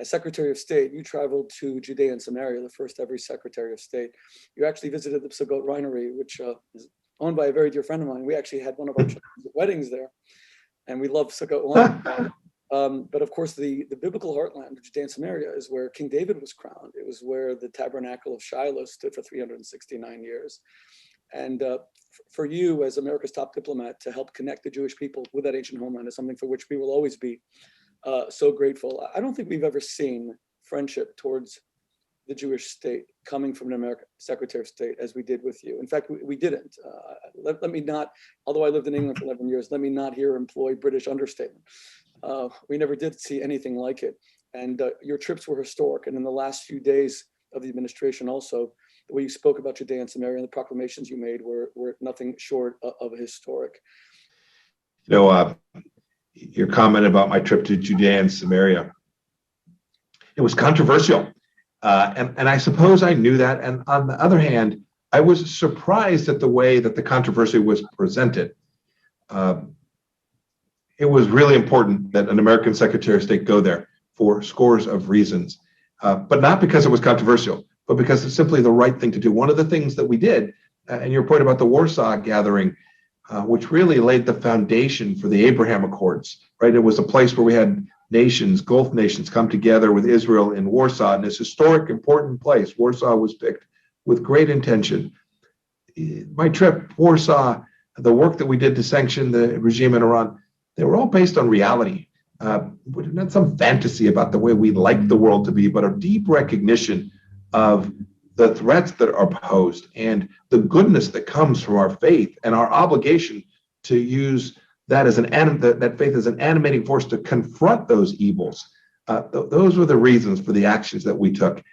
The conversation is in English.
as Secretary of State, you traveled to Judea and Samaria, the first ever Secretary of State. You actually visited the Psagot Winery, which is owned by a very dear friend of mine. We actually had one of our weddings there, and we love Psagot wine. But of course, the biblical heartland of Judea and Samaria is where King David was crowned. It was where the tabernacle of Shiloh stood for 369 years. And for you, as America's top diplomat, to help connect the Jewish people with that ancient homeland is something for which we will always be so grateful. I don't think we've ever seen friendship towards the Jewish state coming from an American Secretary of State as we did with you. In fact, we didn't. Let me not, although I lived in England for 11 years, let me not here employ British understatement. We never did see anything like it. And your trips were historic. And in the last few days of the administration also, the way you spoke about Judea and Samaria and the proclamations you made were nothing short of historic. You know, your comment about my trip to Judea and Samaria, it was controversial. And I suppose I knew that. And on the other hand, I was surprised at the way that the controversy was presented. It was really important that an American Secretary of State go there for scores of reasons, but not because it was controversial, but because it's simply the right thing to do. One of the things that we did, and your point about the Warsaw Gathering, which really laid the foundation for the Abraham Accords, right? It was a place where we had nations, Gulf nations, come together with Israel in Warsaw, in this historic, important place. Warsaw was picked with great intention. My trip, Warsaw, the work that we did to sanction the regime in Iran, they were all based on reality. Not some fantasy about the way we like the world to be, but a deep recognition of the threats that are posed and the goodness that comes from our faith and our obligation to use that as that faith as an animating force to confront those evils. Those were the reasons for the actions that we took.